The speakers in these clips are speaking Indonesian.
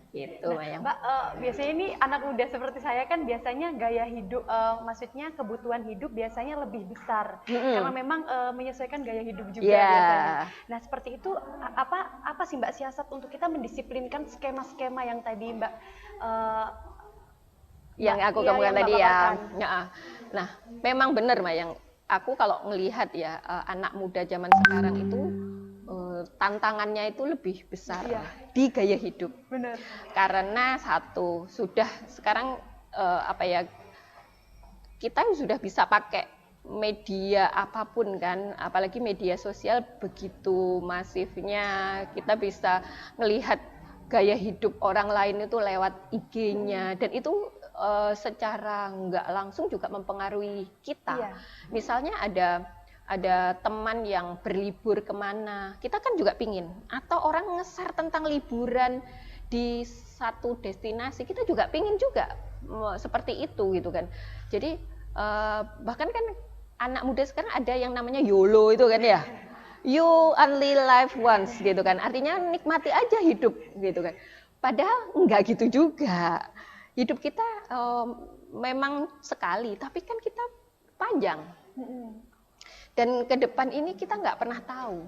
Gitu, Nah, Mayang. Mbak, biasanya ini anak muda seperti saya kan biasanya gaya hidup, maksudnya kebutuhan hidup biasanya lebih besar karena memang menyesuaikan gaya hidup juga biasanya. Ya, Nah, seperti itu apa sih Mbak siasat untuk kita mendisiplinkan skema-skema yang tadi Mbak yang aku iya kemukakan yang Mbak tadi ya. paparkan. Nah, memang benar, Mayang. Aku kalau melihat ya, anak muda zaman sekarang itu tantangannya itu lebih besar Iya, di gaya hidup. benar. Karena satu, sudah sekarang apa ya, kita sudah bisa pakai media apapun kan, apalagi media sosial begitu masifnya, kita bisa melihat gaya hidup orang lain itu lewat IG-nya, dan itu secara nggak langsung juga mempengaruhi kita. Iya. Misalnya ada teman yang berlibur kemana, kita kan juga pingin, atau orang nge-share tentang liburan di satu destinasi, kita juga pingin juga seperti itu gitu kan. Jadi bahkan kan anak muda sekarang ada yang namanya YOLO itu kan ya, you only live once gitu kan, artinya nikmati aja hidup gitu kan. Padahal enggak gitu juga, hidup kita memang sekali, tapi kan kita panjang. Dan ke depan ini kita nggak pernah tahu.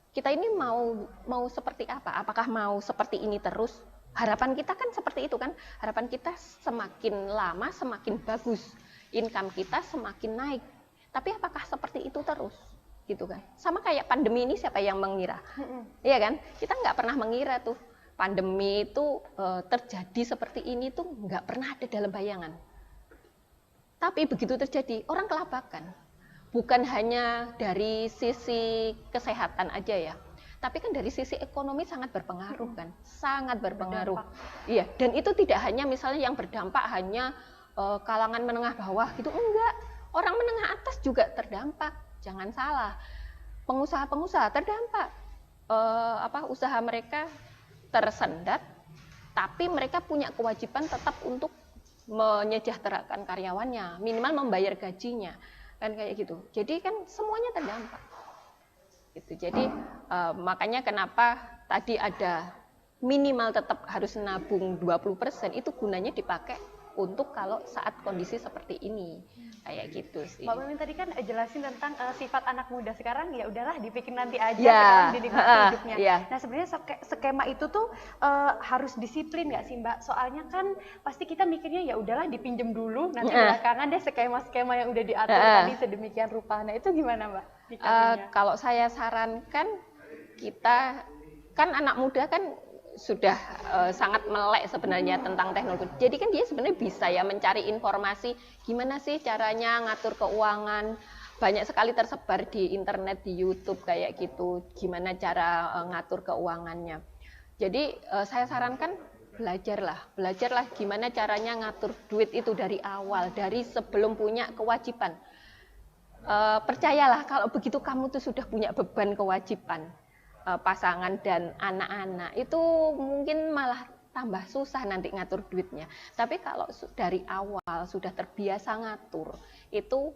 Kita ini mau seperti apa? Apakah mau seperti ini terus? Harapan kita kan seperti itu kan. Harapan kita semakin lama semakin bagus. Income kita semakin naik. Tapi apakah seperti itu terus? Gitu kan. Sama kayak pandemi ini, siapa yang mengira? Iya kan? Kita nggak pernah mengira tuh pandemi itu terjadi seperti ini tuh nggak pernah ada dalam bayangan. Tapi begitu terjadi, orang kelabakan. Bukan hanya dari sisi kesehatan aja ya, tapi kan dari sisi ekonomi sangat berpengaruh kan, sangat berpengaruh. Iya, dan itu tidak hanya misalnya yang berdampak hanya kalangan menengah bawah gitu, enggak. Orang menengah atas juga terdampak. Jangan salah, pengusaha-pengusaha terdampak. Usaha mereka tersendat, tapi mereka punya kewajiban tetap untuk menyejahterakan karyawannya, minimal membayar gajinya, kan kayak gitu. Jadi kan semuanya terdampak. Gitu. Jadi makanya kenapa tadi ada minimal tetap harus nabung 20%, itu gunanya dipakai untuk kalau saat kondisi seperti ini. Kayak gitu sih. Mbak Mimin tadi kan jelasin tentang sifat anak muda sekarang, ya udahlah dipikir nanti aja, Ya, sekarang dinikmati hidupnya. ya. Nah, sebenarnya skema itu tuh harus disiplin nggak sih Mbak? Soalnya kan pasti kita mikirnya ya udahlah dipinjem dulu, nanti belakangan deh skema-skema yang udah diatur tadi sedemikian rupa. Nah, itu gimana Mbak? Kalau saya sarankan, kita kan anak muda kan sudah sangat melek sebenarnya tentang teknologi. Jadi kan dia sebenarnya bisa ya mencari informasi gimana sih caranya ngatur keuangan. Banyak sekali tersebar di internet, di YouTube kayak gitu, gimana cara ngatur keuangannya. Jadi saya sarankan belajarlah gimana caranya ngatur duit itu dari awal, dari sebelum punya kewajiban. Percayalah kalau begitu kamu tuh sudah punya beban kewajiban, pasangan dan anak-anak, itu mungkin malah tambah susah nanti ngatur duitnya. Tapi kalau dari awal sudah terbiasa ngatur, itu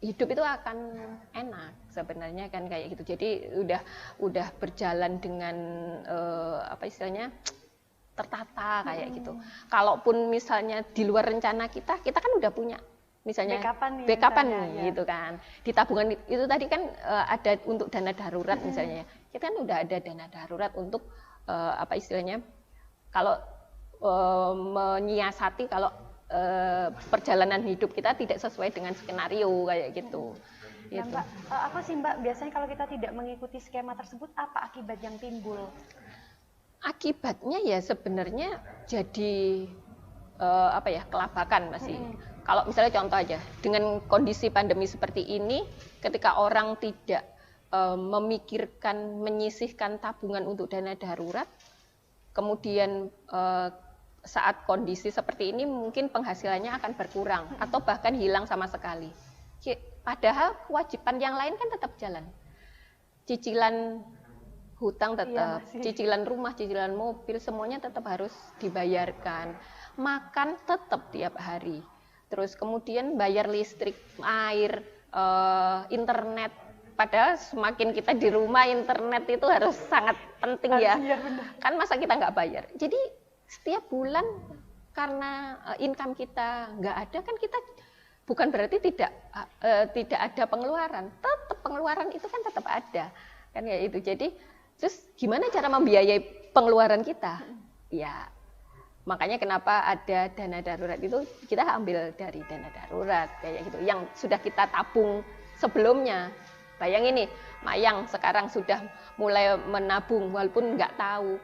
hidup itu akan enak sebenarnya kan kayak gitu. Jadi udah berjalan dengan apa istilahnya, tertata kayak gitu. Kalaupun misalnya di luar rencana kita kan udah punya misalnya backupan nih gitu kan. Di tabungan itu tadi kan ada untuk dana darurat misalnya. Kita kan udah ada dana darurat untuk apa istilahnya, kalau menyiasati kalau perjalanan hidup kita tidak sesuai dengan skenario kayak gitu. Nah, Mbak, apa sih Mbak biasanya kalau kita tidak mengikuti skema tersebut, apa akibat yang timbul? Akibatnya ya sebenarnya jadi kelabakan masih. Kalau misalnya contoh aja, dengan kondisi pandemi seperti ini, ketika orang tidak memikirkan, menyisihkan tabungan untuk dana darurat, kemudian saat kondisi seperti ini mungkin penghasilannya akan berkurang atau bahkan hilang sama sekali. Padahal kewajiban yang lain kan tetap jalan. Cicilan hutang tetap, cicilan rumah, cicilan mobil, semuanya tetap harus dibayarkan. Makan tetap tiap hari. Terus kemudian bayar listrik, air, internet, padahal semakin kita di rumah, internet itu harus sangat penting ya. Iya, benar. Kan masa kita nggak bayar. Jadi setiap bulan karena income kita nggak ada, kan kita bukan berarti tidak ada pengeluaran. Tetap pengeluaran itu kan tetap ada. Kan ya itu. Jadi terus gimana cara membiayai pengeluaran kita? Ya makanya kenapa ada dana darurat itu, kita ambil dari dana darurat kayak gitu yang sudah kita tabung sebelumnya. Bayangin nih, Mayang sekarang sudah mulai menabung walaupun nggak tahu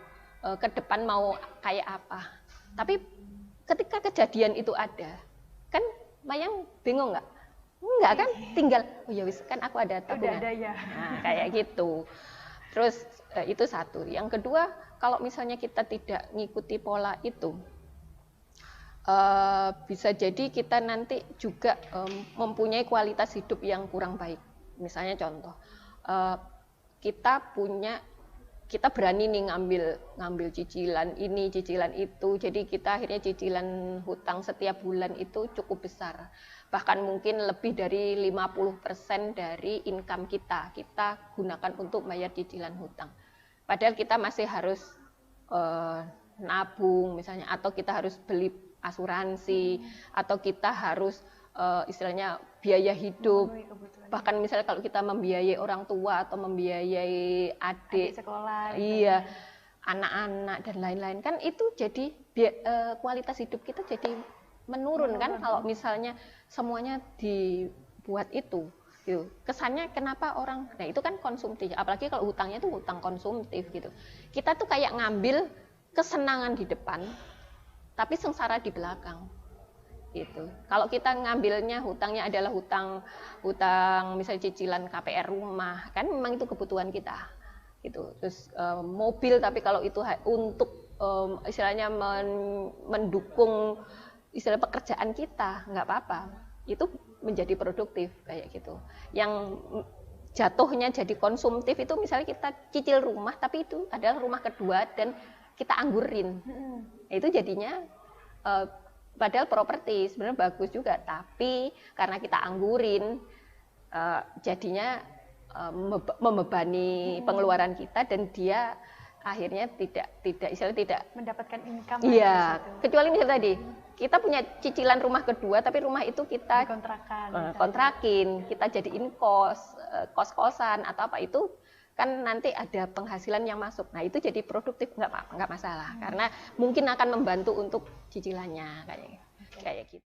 ke depan mau kayak apa. Tapi ketika kejadian itu ada, kan Mayang bingung nggak? Enggak kan, tinggal oh ya wis kan aku ada tabungan. Udah ada ya. Nah, kayak gitu. Terus itu satu. Yang kedua, kalau misalnya kita tidak ngikuti pola itu, bisa jadi kita nanti juga mempunyai kualitas hidup yang kurang baik. Misalnya contoh, kita berani nih ngambil cicilan ini, cicilan itu. Jadi kita akhirnya cicilan hutang setiap bulan itu cukup besar. Bahkan mungkin lebih dari 50% dari income kita gunakan untuk bayar cicilan hutang. Padahal kita masih harus nabung misalnya, atau kita harus beli asuransi, atau kita harus istilahnya biaya hidup. Bahkan misalnya kalau kita membiayai orang tua atau membiayai adik sekolah, iya, anak-anak dan lain-lain, kan itu jadi kualitas hidup kita jadi menurun kan kalau misalnya semuanya dibuat itu. Gitu. Kesannya kenapa orang, nah itu kan konsumtif, apalagi kalau hutangnya itu hutang konsumtif gitu. Kita tuh kayak ngambil kesenangan di depan, tapi sengsara di belakang. Gitu. Kalau kita ngambilnya hutangnya adalah hutang misalnya cicilan KPR rumah, kan memang itu kebutuhan kita. Gitu. Terus mobil, tapi kalau itu untuk istilahnya mendukung istilah pekerjaan kita, nggak apa-apa. Itu menjadi produktif kayak gitu. Yang jatuhnya jadi konsumtif itu misalnya kita cicil rumah, tapi itu adalah rumah kedua dan kita anggurin. Itu jadinya padahal properti sebenarnya bagus juga, tapi karena kita anggurin jadinya membebani pengeluaran kita, dan dia akhirnya tidak mendapatkan income. Iya, kecuali misalnya tadi kita punya cicilan rumah kedua, tapi rumah itu kita kontrakin, kita jadiin kos-kosan atau apa, itu kan nanti ada penghasilan yang masuk. Nah itu jadi produktif, nggak masalah, karena mungkin akan membantu untuk cicilannya kayak gitu.